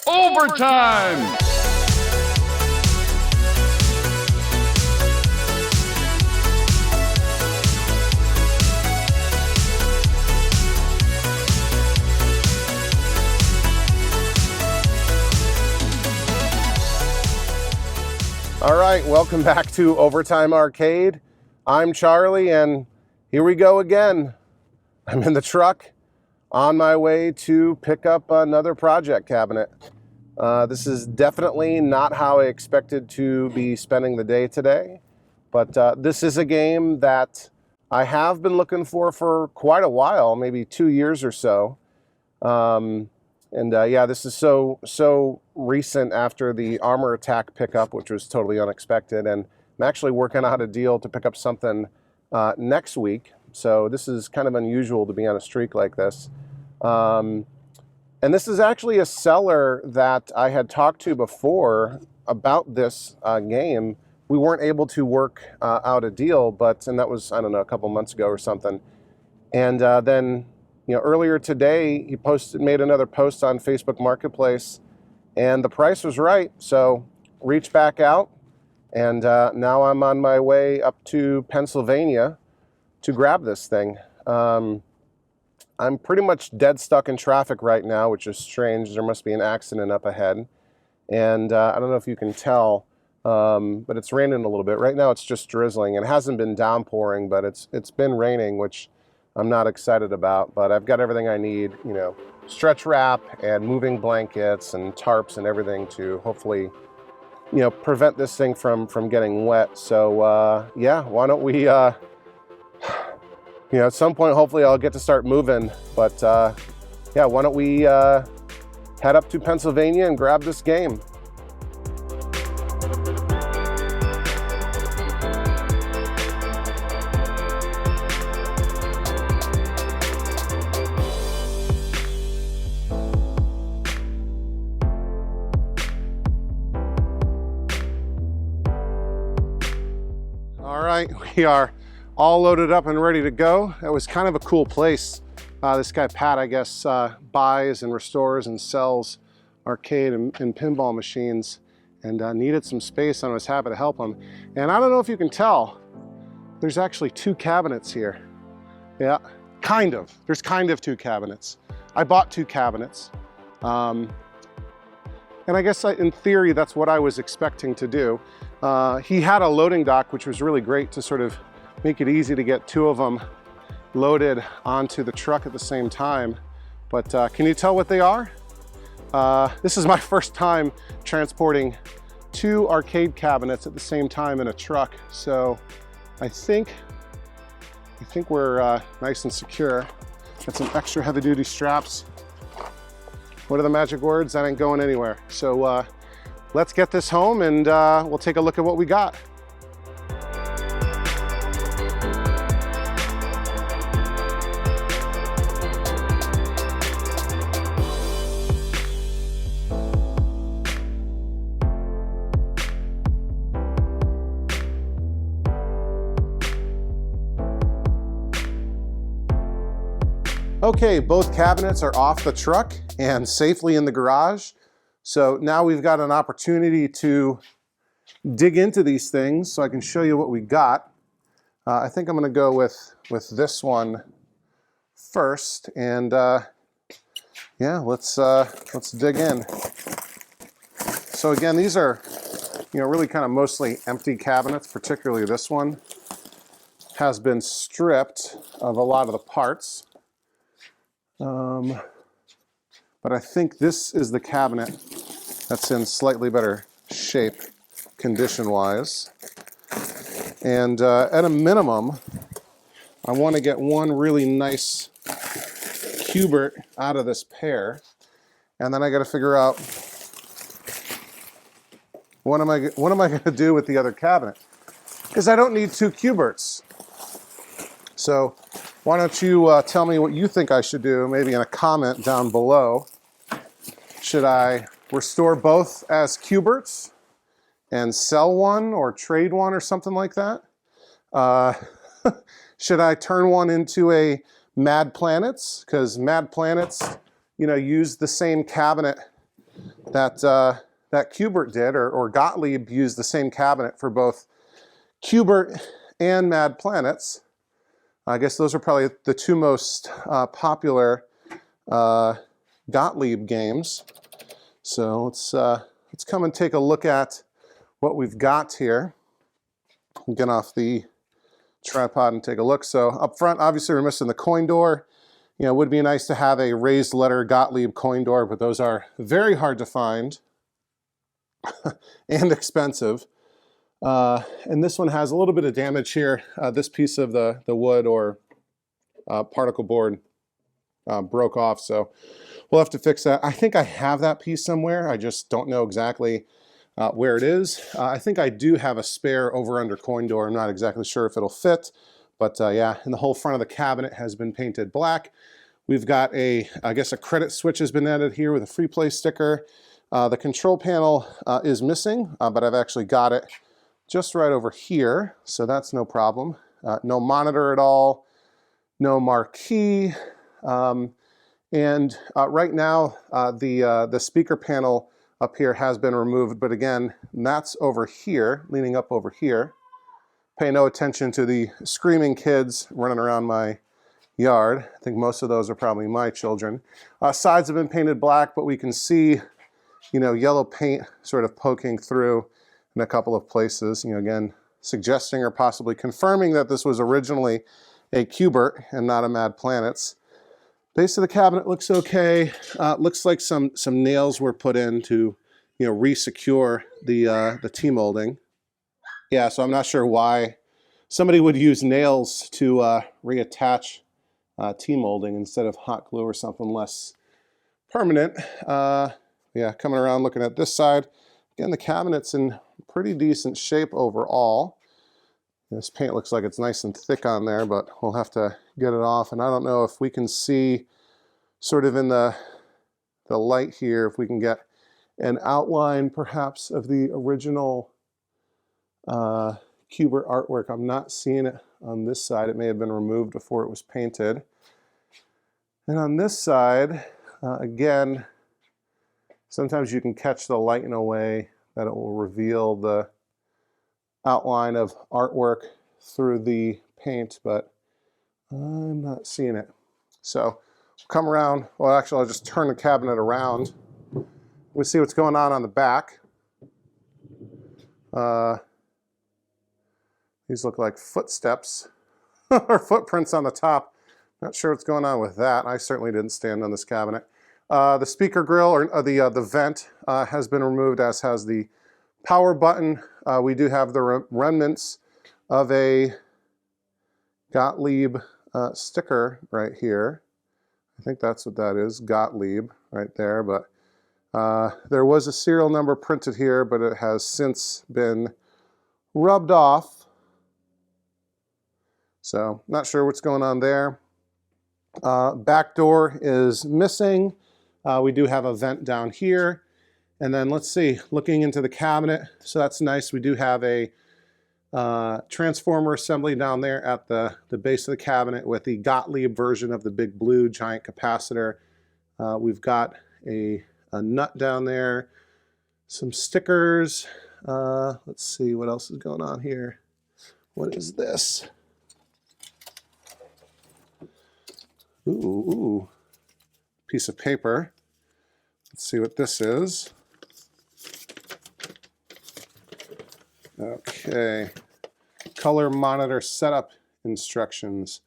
Overtime! All right, welcome back to Overtime Arcade. I'm Charlie, and here we go again. I'm in the truck on my way to pick up another project cabinet. This is definitely not how I expected to be spending the day today, but this is a game that I have been looking for quite a while, maybe 2 years or so. Yeah, this is so recent after the Armor Attack pickup, which was totally unexpected. And I'm actually working out a deal to pick up something next week. So this is kind of unusual to be on a streak like this. And this is actually a seller that I had talked to before about this game. We weren't able to work out a deal, and that was, I don't know, a couple months ago or something. And then, earlier today, he made another post on Facebook Marketplace, and the price was right. So reached back out, and now I'm on my way up to Pennsylvania to grab this thing. I'm pretty much dead stuck in traffic right now, which is strange. There must be an accident up ahead. And I don't know if you can tell, but it's raining a little bit. Right now it's just drizzling. It hasn't been downpouring, but it's been raining, which I'm not excited about, but I've got everything I need, stretch wrap and moving blankets and tarps and everything to hopefully, prevent this thing from getting wet. So yeah, why don't we, at some point, hopefully I'll get to start moving, but yeah, why don't we head up to Pennsylvania and grab this game. We are all loaded up and ready to go. That was kind of a cool place. This guy Pat, I guess, buys and restores and sells arcade and pinball machines, and needed some space, and I was happy to help him. And I don't know if you can tell, there's actually 2 cabinets here. Yeah, kind of. There's kind of 2 cabinets. I bought 2 cabinets. And I guess in theory, that's what I was expecting to do. He had a loading dock, which was really great to sort of make it easy to get 2 of them loaded onto the truck at the same time. But can you tell what they are? This is my first time transporting 2 arcade cabinets at the same time in a truck. So I think we're nice and secure. Got some extra heavy duty straps. What are the magic words? That ain't going anywhere. So let's get this home, and we'll take a look at what we got. Okay, both cabinets are off the truck and safely in the garage. So now we've got an opportunity to dig into these things so I can show you what we got. I think I'm gonna go with this one first, and yeah, let's dig in. So again, these are, really kind of mostly empty cabinets, particularly this one has been stripped of a lot of the parts. But I think this is the cabinet that's in slightly better shape condition-wise. And at a minimum, I want to get one really nice Qbert out of this pair. And then I got to figure out what am I going to do with the other cabinet? Because I don't need 2 Qberts. So why don't you tell me what you think I should do, maybe in a comment down below. Should I restore both as Qberts and sell one or trade one or something like that? Should I turn one into a Mad Planets? Because Mad Planets, use the same cabinet that that Qbert did, or Gottlieb used the same cabinet for both Qbert and Mad Planets. I guess those are probably the two most popular Gottlieb games. So let's come and take a look at what we've got here. Get off the tripod and take a look. So up front, obviously we're missing the coin door. You know, it would be nice to have a raised letter Gottlieb coin door, but those are very hard to find and expensive. And this one has a little bit of damage here. This piece of the wood or particle board broke off, so we'll have to fix that. I think I have that piece somewhere. I just don't know exactly where it is. I think I do have a spare over under coin door. I'm not exactly sure if it'll fit, but yeah, and the whole front of the cabinet has been painted black. We've got I guess a credit switch has been added here with a free play sticker. The control panel is missing, but I've actually got it just right over here, so that's no problem. No monitor at all, no marquee, and right now the speaker panel up here has been removed, but again, that's over here, leaning up over here. Pay no attention to the screaming kids running around my yard. I think most of those are probably my children. Sides have been painted black, but we can see, you know, yellow paint sort of poking through in a couple of places, you know, again, suggesting or possibly confirming that this was originally a Qbert and not a Mad Planets. Base of the cabinet looks okay. Looks like some nails were put in to, you know, re-secure the T-molding. Yeah, so I'm not sure why somebody would use nails to reattach T-molding instead of hot glue or something less permanent. Yeah, coming around looking at this side. Again, the cabinet's in pretty decent shape overall. This paint looks like it's nice and thick on there, but we'll have to get it off. And I don't know if we can see sort of in the light here, if we can get an outline perhaps of the original Qbert artwork. I'm not seeing it on this side. It may have been removed before it was painted. And on this side, again, sometimes you can catch the light in a way that it will reveal the outline of artwork through the paint, but I'm not seeing it. So come around. Well, actually, I'll just turn the cabinet around. We see what's going on the back. These look like footsteps or footprints on the top. Not sure what's going on with that. I certainly didn't stand on this cabinet. The speaker grill, or the vent, has been removed, as has the power button. We do have the remnants of a Gottlieb sticker right here. I think that's what that is, Gottlieb, right there. But there was a serial number printed here, but it has since been rubbed off. So not sure what's going on there. Back door is missing. We do have a vent down here. And then let's see, looking into the cabinet, so that's nice. We do have a transformer assembly down there at the base of the cabinet with the Gottlieb version of the big blue giant capacitor. We've got a nut down there, some stickers. Let's see what else is going on here. What is this? Ooh, piece of paper. Let's see what this is. Okay, color monitor setup instructions.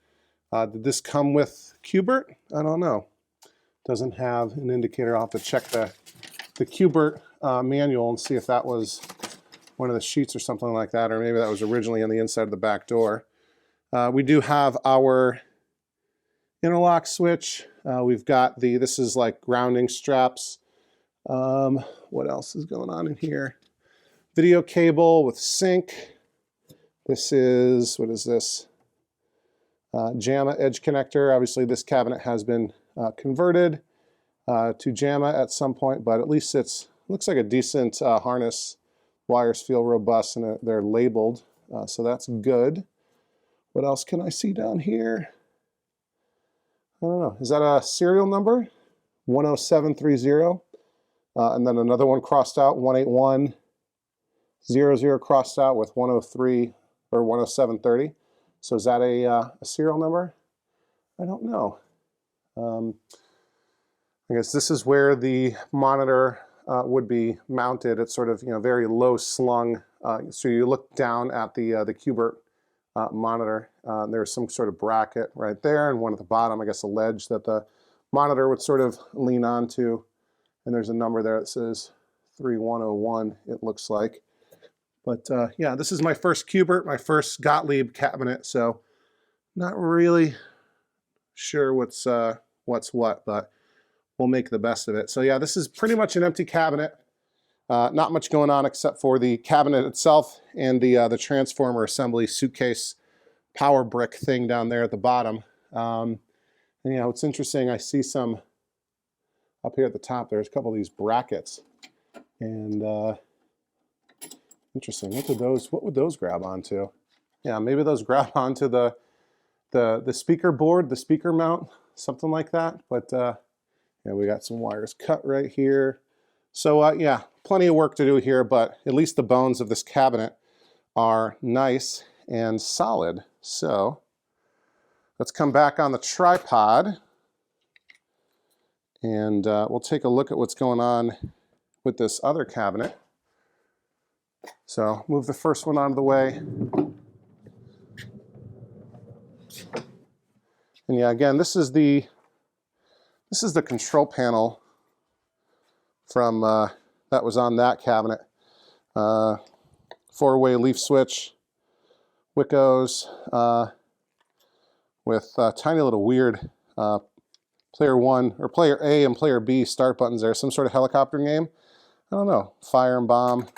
Did this come with Qbert? I don't know. Doesn't have an indicator. I'll have to check the Qbert manual and see if that was one of the sheets or something like that, or maybe that was originally on the inside of the back door. We do have our interlock switch. We've got this is like grounding straps. What else is going on in here? Video cable with sync. This is, what is this? JAMA edge connector. Obviously this cabinet has been converted to JAMA at some point, but at least looks like a decent harness. Wires feel robust and they're labeled, so that's good. What else can I see down here? I don't know. Is that a serial number? 10730. And then another one crossed out, 18100 crossed out with 103 or 10730. So is that a serial number? I don't know. I guess this is where the monitor would be mounted. It's sort of, very low slung. So you look down at the Qbert monitor. There's some sort of bracket right there, and one at the bottom, I guess a ledge that the monitor would sort of lean onto. And there's a number there that says 3101, it looks like. But yeah, this is my first Qbert, my first Gottlieb cabinet, so not really sure what's what, but we'll make the best of it. So yeah, this is pretty much an empty cabinet. Not much going on except for the cabinet itself and the transformer assembly suitcase power brick thing down there at the bottom. And it's interesting, I see some up here at the top, there's a couple of these brackets. And interesting, what would those grab onto? Yeah, maybe those grab onto the speaker board, the speaker mount, something like that. But yeah, we got some wires cut right here. So yeah, plenty of work to do here, but at least the bones of this cabinet are nice and solid. So let's come back on the tripod and we'll take a look at what's going on with this other cabinet. So move the first one out of the way. And yeah, again, this is the control panel from that was on that cabinet. 4-way leaf switch, Wickos, with tiny little weird player 1 or player A and player B start buttons there. Some sort of helicopter game. I don't know. Fire and bomb.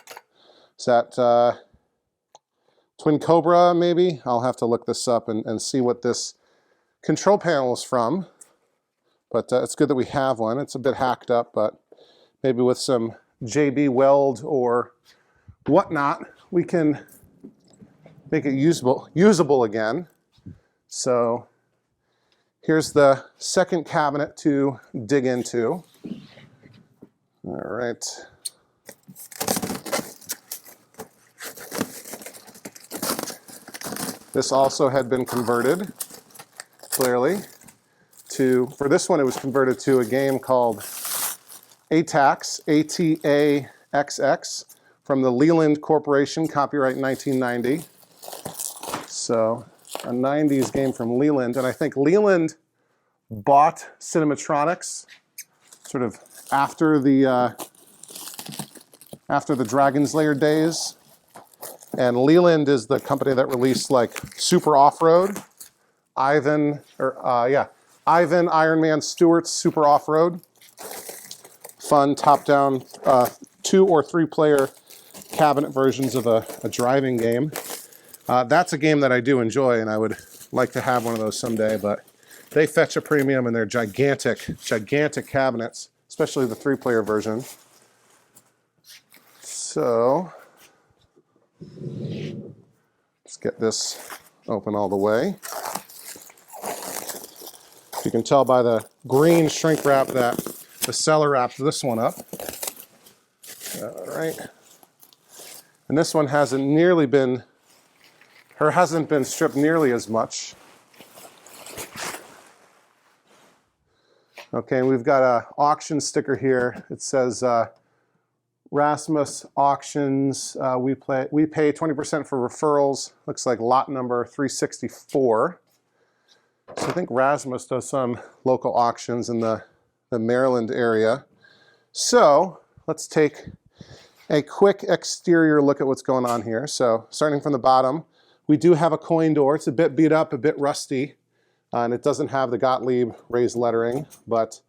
Is that Twin Cobra maybe? I'll have to look this up and see what this control panel is from. But it's good that we have one. It's a bit hacked up, but maybe with some JB Weld or whatnot, we can make it usable again. So here's the second cabinet to dig into. All right. This also had been converted, clearly, for this one it was converted to a game called ATAX, A-T-A-X-X, from the Leland Corporation, copyright 1990. So a 90s game from Leland, and I think Leland bought Cinematronics sort of after the Dragon's Lair days. And Leland is the company that released like Super Off-Road, Ivan, Iron Man Stewart's Super Off-Road. Fun top-down 2 or 3 player cabinet versions of a driving game. That's a game that I do enjoy, and I would like to have one of those someday, but they fetch a premium and they're gigantic cabinets, especially the 3-player version. So let's get this open all the way. You can tell by the green shrink wrap that the seller wrapped this one up. All right. And this one hasn't been stripped nearly as much. Okay, we've got an auction sticker here. It says Rasmus Auctions. We pay 20% for referrals. Looks like lot number 364. So I think Rasmus does some local auctions in the Maryland area. So let's take a quick exterior look at what's going on here. So starting from the bottom, we do have a coin door. It's a bit beat up, a bit rusty, and it doesn't have the Gottlieb raised lettering, but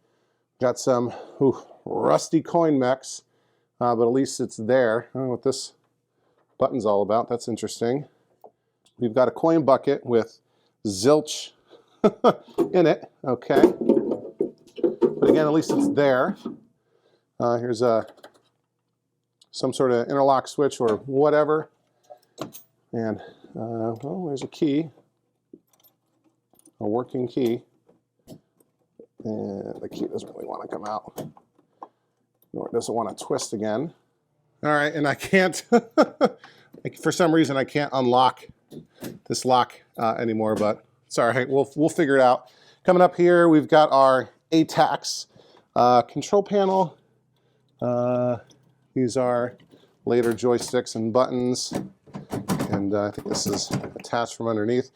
got some rusty coin mechs, but at least it's there. I don't know what this button's all about. That's interesting. We've got a coin bucket with zilch in it, okay. But again, at least it's there. Here's some sort of interlock switch or whatever. And, well, there's a key, a working key. And the key doesn't really want to come out. No, it doesn't want to twist again. All right, and I can't, for some reason, I can't unlock this lock anymore, but it's all right, we'll figure it out. Coming up here, we've got our ATAX control panel. These are later joysticks and buttons, and I think this is attached from underneath.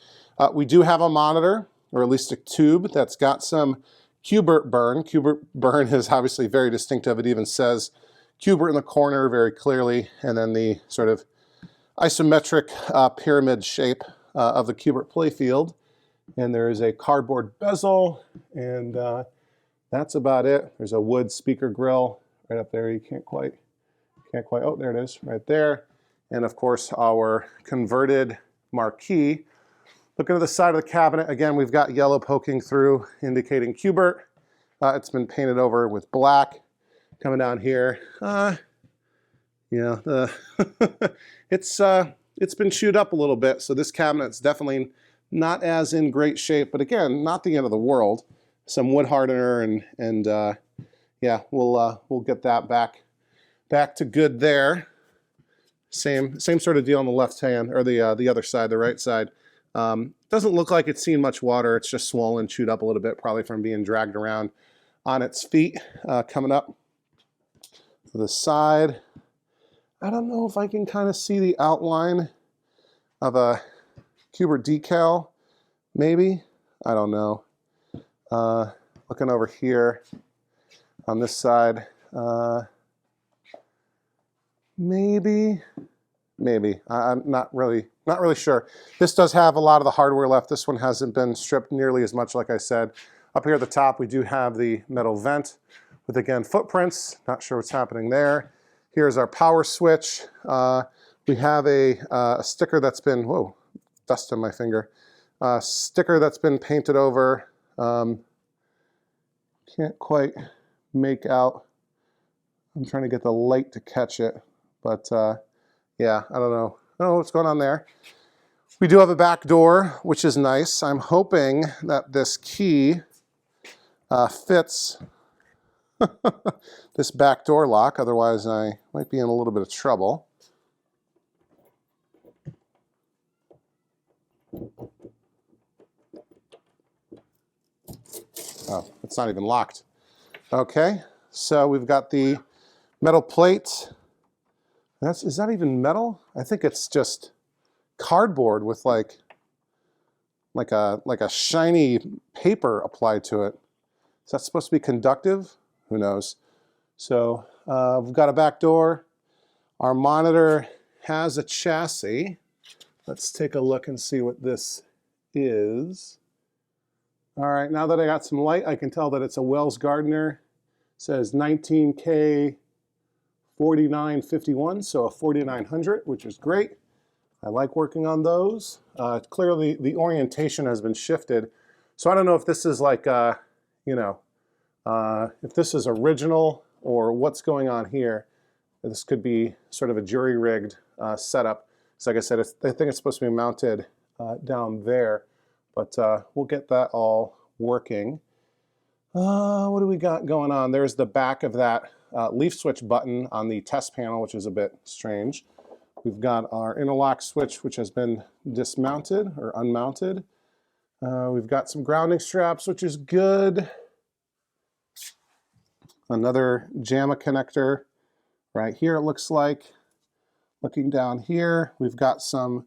We do have a monitor, or at least a tube, that's got some Q-bert burn. Q-bert burn is obviously very distinctive. It even says Q-bert in the corner very clearly, and then the sort of isometric pyramid shape of the Q-bert playfield. And there is a cardboard bezel, and that's about it. There's a wood speaker grill right up there. You can't quite, oh, there it is, right there. And of course, our converted marquee. Looking at the side of the cabinet, again, we've got yellow poking through, indicating Q-bert. It's been painted over with black. Coming down here, yeah, it's been chewed up a little bit, so this cabinet's definitely not as in great shape, but again, not the end of the world. Some wood hardener and yeah, we'll get that back to good there. Same sort of deal on the left hand, or the other side, the right side. Doesn't look like it's seen much water. It's just swollen, chewed up a little bit, probably from being dragged around on its feet. Coming up to the side, I don't know if I can kind of see the outline of a Q-bert decal, maybe. I don't know. Looking over here on this side, maybe. I'm not really sure. This does have a lot of the hardware left. This one hasn't been stripped nearly as much, like I said. Up here at the top, we do have the metal vent with, again, footprints. Not sure what's happening there. Here's our power switch. We have a sticker that's been, whoa, dust on my finger. Sticker that's been painted over. Can't quite make out. I'm trying to get the light to catch it, but yeah, I don't know what's going on there. We do have a back door, which is nice. I'm hoping that this key fits this back door lock, otherwise I might be in a little bit of trouble. Oh, it's not even locked. Okay, so we've got the metal plate. Is that even metal? I think it's just cardboard with like a shiny paper applied to it. Is that supposed to be conductive? Who knows? So we've got a back door. Our monitor has a chassis. Let's take a look and see what this is. All right, now that I got some light, I can tell that it's a Wells Gardner. It says 19K 4951, so a 4900, which is great. I like working on those. Clearly, the orientation has been shifted. So I don't know if this is like, you know, if this is original or what's going on here. This could be sort of a jury-rigged setup. So like I said, I think it's supposed to be mounted down there, but we'll get that all working. What do we got going on? There's the back of that leaf switch button on the test panel, which is a bit strange. We've got our interlock switch, which has been dismounted or unmounted. We've got some grounding straps, which is good. Another JAMA connector right here, it looks like. Looking down here, we've got some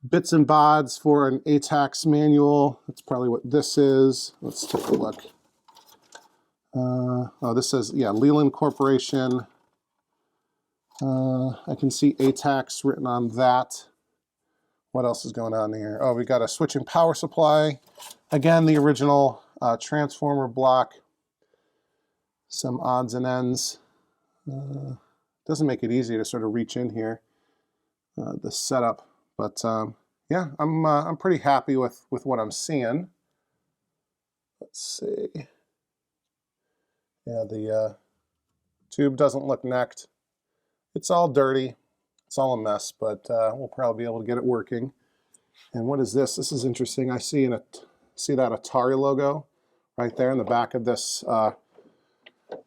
bits and bods for an ATAX manual. That's probably what this is. Let's take a look. Oh, this says, yeah, Leland Corporation. I can see ATAX written on that. What else is going on here? Oh, we got a switching power supply. Again, the original transformer block. Some odds and ends. Doesn't make it easy to sort of reach in here, the setup. But yeah, I'm pretty happy with what I'm seeing. Let's see. Yeah, the tube doesn't look necked. It's all dirty. It's all a mess, but we'll probably be able to get it working. And what is this? This is interesting. I see that Atari logo right there in the back of this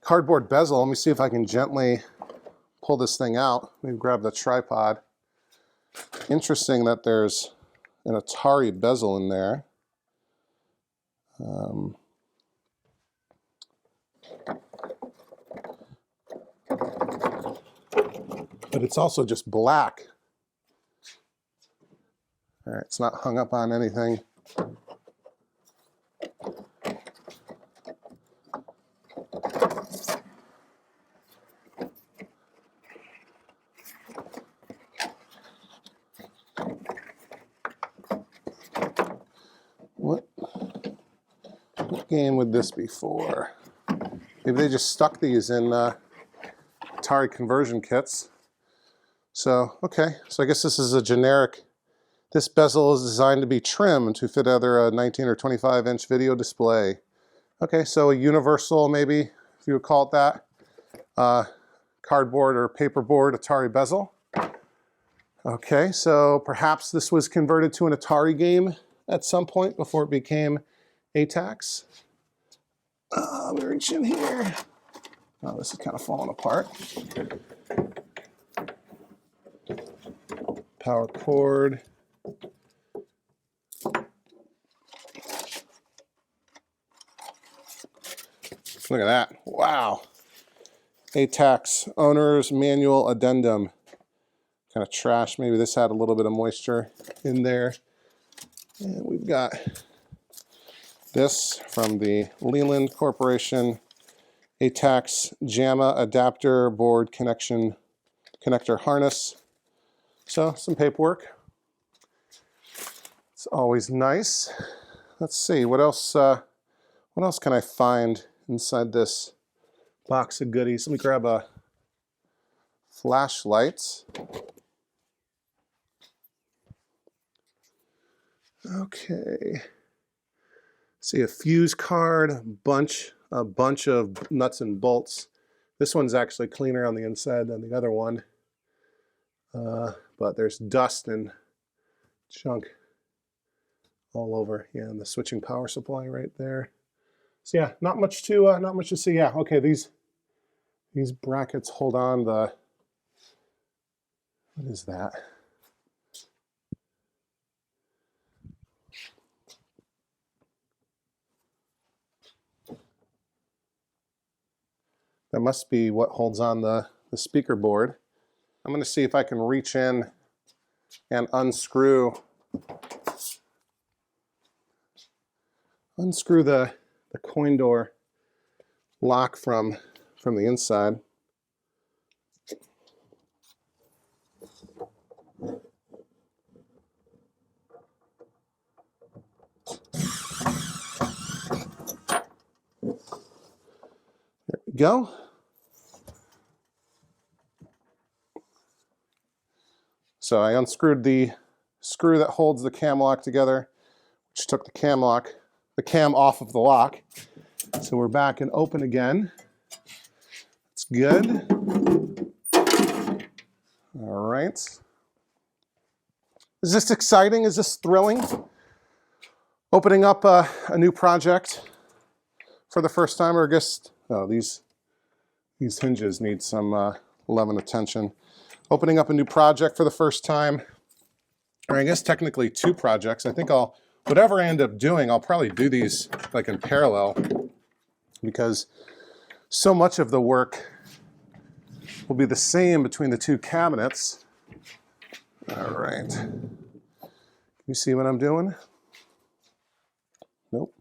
cardboard bezel. Let me see if I can gently pull this thing out. Let me grab the tripod. Interesting that there's an Atari bezel in there. But it's also just black. All right, it's not hung up on anything. What game would this be for? Maybe they just stuck these in Atari conversion kits. So, okay, so I guess this is a generic. This bezel is designed to be trimmed to fit either a 19 or 25-inch video display. Okay, so a universal, maybe, if you would call it that, cardboard or paperboard Atari bezel. Okay, so perhaps this was converted to an Atari game at some point before it became ATAX. Let me reach in here. Oh, this is kind of falling apart. Power cord. Look at that. Wow. ATAX Owner's Manual Addendum. Kind of trash. Maybe this had a little bit of moisture in there. And we've got this from the Leland Corporation. ATAX JAMA adapter board connector harness. So some paperwork. It's always nice. Let's see, what else can I find inside this box of goodies? Let me grab a flashlight. Okay. See a fuse card, a bunch of nuts and bolts. This one's actually cleaner on the inside than the other one. But there's dust and junk all over. Yeah, and the switching power supply right there. So yeah, not much to see. Yeah, okay, these brackets hold on the, what is that? That must be what holds on the speaker board. I'm going to see if I can reach in and unscrew the coin door lock from the inside. There we go. So I unscrewed the screw that holds the cam lock together, which took the cam off of the lock. So we're back and open again. It's good. All right. Is this exciting? Is this thrilling? Opening up a new project for the first time, or I guess, oh, these hinges need some love and attention. Opening up a new project for the first time, or I guess technically two projects. I think whatever I end up doing, I'll probably do these like in parallel, because so much of the work will be the same between the two cabinets. All right. Can you see what I'm doing? Nope.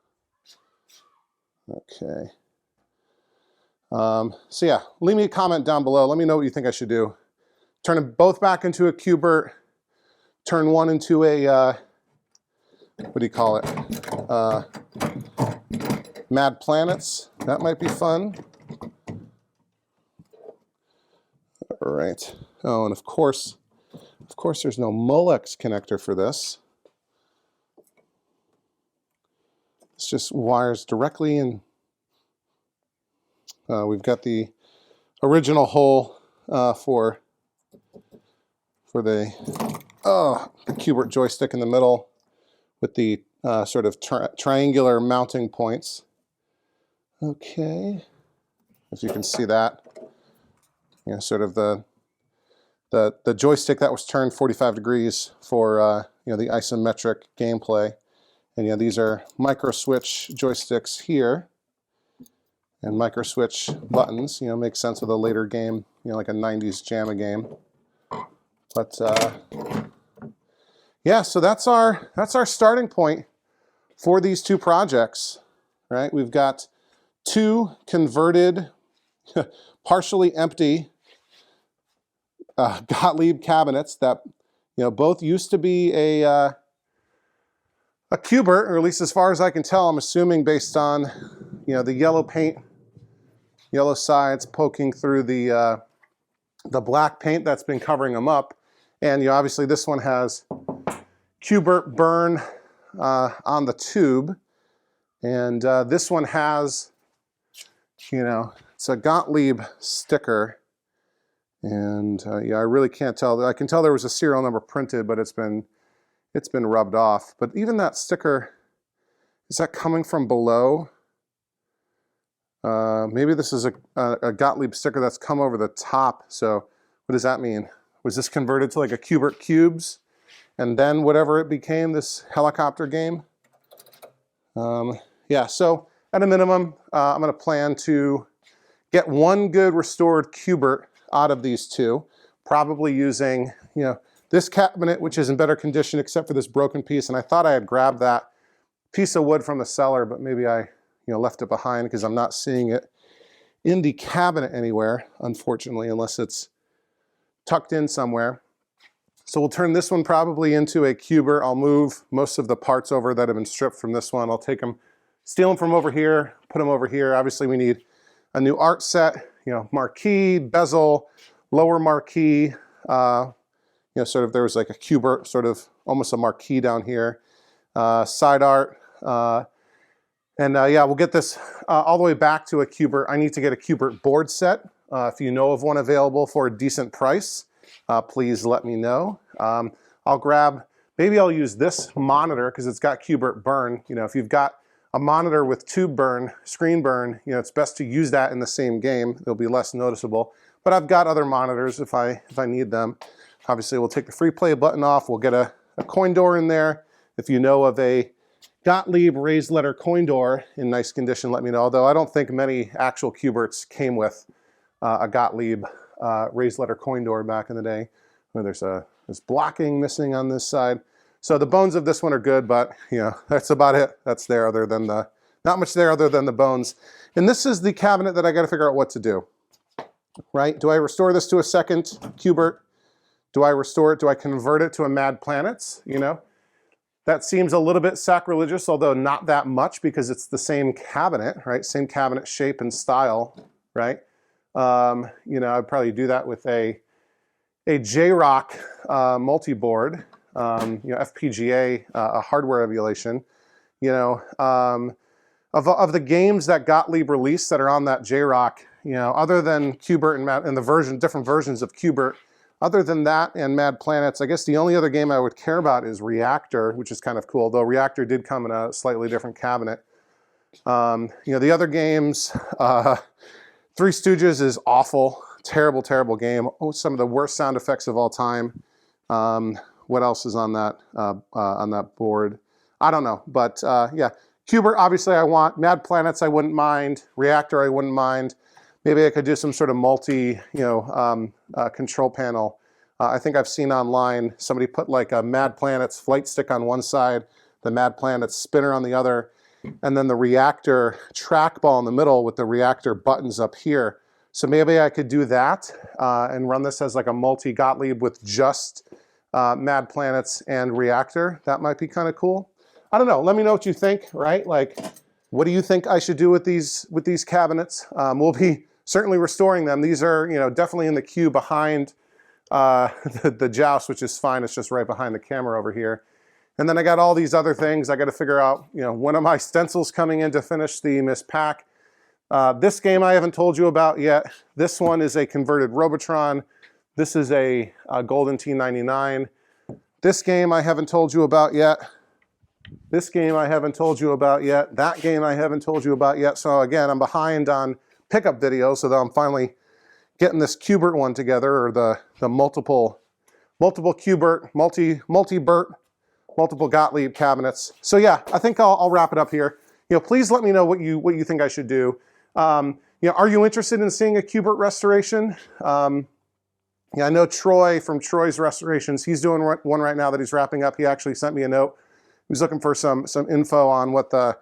Okay. So yeah, leave me a comment down below. Let me know what you think I should do. Turn them both back into a Q-bert. Turn one into a, what do you call it? Mad Planets. That might be fun. All right. Oh, and of course there's no Molex connector for this. It's just wires directly in. We've got the original hole for the Q-bert joystick in the middle with the sort of triangular mounting points. Okay. if you can see that. You know, sort of the joystick that was turned 45 degrees for you know, the isometric gameplay. And you know, these are micro switch joysticks here, and micro switch buttons. You know, makes sense with a later game, you know, like a 90s JAMA game. But yeah, so that's our starting point for these two projects, right? We've got two converted, partially empty Gottlieb cabinets that, you know, both used to be a Q*bert, or at least as far as I can tell. I'm assuming based on, you know, the yellow paint, yellow sides poking through the black paint that's been covering them up. And you know, obviously this one has Q*bert burn on the tube, and this one has, you know, it's a Gottlieb sticker. And yeah, I really can't tell. I can tell there was a serial number printed, but it's been rubbed off. But even that sticker, is that coming from below? Maybe this is a Gottlieb sticker that's come over the top. So what does that mean? Was this converted to like a Q*bert cubes, and then whatever it became, this helicopter game? Yeah, so at a minimum, I'm going to plan to get one good restored Q*bert out of these two, probably using, you know, this cabinet, which is in better condition except for this broken piece. And I thought I had grabbed that piece of wood from the cellar, but maybe I, you know, left it behind because I'm not seeing it in the cabinet anywhere, unfortunately, unless it's tucked in somewhere. So we'll turn this one probably into a Q*bert. I'll move most of the parts over that have been stripped from this one. I'll take them, steal them from over here, put them over here. Obviously we need a new art set, you know, marquee, bezel, lower marquee, you know, sort of there was like a Q*bert, sort of almost a marquee down here, side art, and yeah, we'll get this all the way back to a Q*bert. I need to get a Q*bert board set. If you know of one available for a decent price, please let me know. I'll grab, maybe I'll use this monitor because it's got Q*bert burn. You know, if you've got a monitor with tube burn, screen burn, you know, it's best to use that in the same game. It'll be less noticeable. But I've got other monitors if I need them. Obviously, we'll take the free play button off. We'll get a coin door in there. If you know of a Gottlieb raised letter coin door in nice condition, let me know. Although I don't think many actual Q*berts came with a Gottlieb raised letter coin door back in the day. There's blocking missing on this side. So the bones of this one are good, but you know, that's about it. That's there other than the, not much there other than the bones. And this is the cabinet that I got to figure out what to do, right? Do I restore this to a second Q*bert? Do I restore it? Do I convert it to a Mad Planets? You know, that seems a little bit sacrilegious, although not that much because it's the same cabinet, right? Same cabinet shape and style, right? You know, I'd probably do that with a J-Rock multi-board. You know, FPGA, a hardware emulation, you know, of the games that Gottlieb released that are on that J-Rock, you know, other than Q*bert and the different versions of Q*bert, other than that and Mad Planets, I guess the only other game I would care about is Reactor, which is kind of cool, though Reactor did come in a slightly different cabinet. You know, the other games, Three Stooges is awful, terrible, terrible game. Oh, some of the worst sound effects of all time. What else is on that board? I don't know, but yeah, Q*bert obviously I want. Mad Planets I wouldn't mind. Reactor I wouldn't mind. Maybe I could do some sort of multi, you know, control panel. I think I've seen online somebody put like a Mad Planets flight stick on one side, the Mad Planets spinner on the other, and then the Reactor trackball in the middle with the Reactor buttons up here. So maybe I could do that and run this as like a multi Gottlieb with just Mad Planets and Reactor. That might be kind of cool. I don't know. Let me know what you think, right? Like, what do you think I should do with these cabinets? We'll be certainly restoring them. These are, you know, definitely in the queue behind the joust, which is fine. It's just right behind the camera over here. And then I got all these other things. I got to figure out, you know, when are my stencils coming in to finish the Miss Pack. This game I haven't told you about yet. This one is a converted Robotron. This is a Golden T99. This game I haven't told you about yet. This game I haven't told you about yet. That game I haven't told you about yet. So again, I'm behind on pickup videos, although I'm finally getting this Q-bert one together, or the multiple Q-bert, multi-bert, multiple Gottlieb cabinets. So yeah, I think I'll wrap it up here. You know, please let me know what you think I should do. You know, are you interested in seeing a Q-bert restoration? Yeah, I know Troy from Troy's Restorations. He's doing one right now that he's wrapping up. He actually sent me a note. He was looking for some info on what the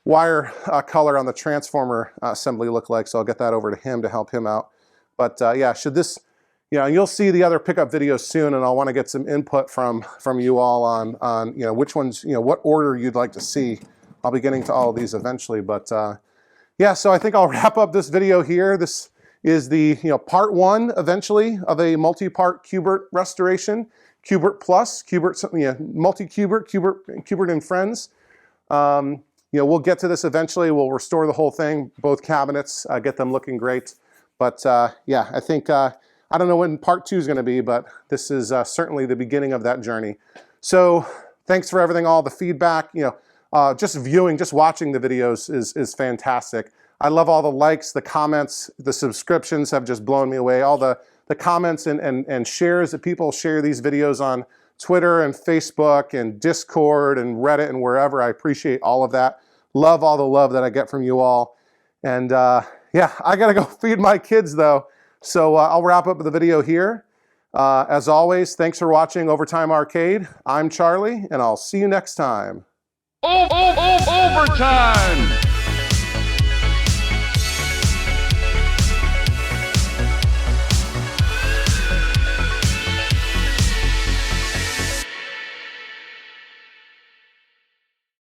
wire color on the transformer assembly looked like. So I'll get that over to him to help him out. But yeah, should this, you know, you'll see the other pickup videos soon, and I'll want to get some input from you all on you know, which ones, you know, what order you'd like to see. I'll be getting to all of these eventually, but yeah, so I think I'll wrap up this video here. This is the, you know, part one eventually of a multi-part Q-bert restoration. Q-bert Plus, Q-bert, you know, multi-Q-bert, Q-bert and Friends. You know, we'll get to this eventually. We'll restore the whole thing, both cabinets, get them looking great. But yeah, I think, I don't know when part two is going to be, but this is certainly the beginning of that journey. So thanks for everything, all the feedback. You know, just watching the videos is fantastic. I love all the likes, the comments, the subscriptions have just blown me away. All the comments and shares that people share these videos on Twitter and Facebook and Discord and Reddit and wherever. I appreciate all of that. Love all the love that I get from you all. And yeah, I gotta go feed my kids though. So I'll wrap up the video here. As always, thanks for watching Overtime Arcade. I'm Charlie, and I'll see you next time. Overtime!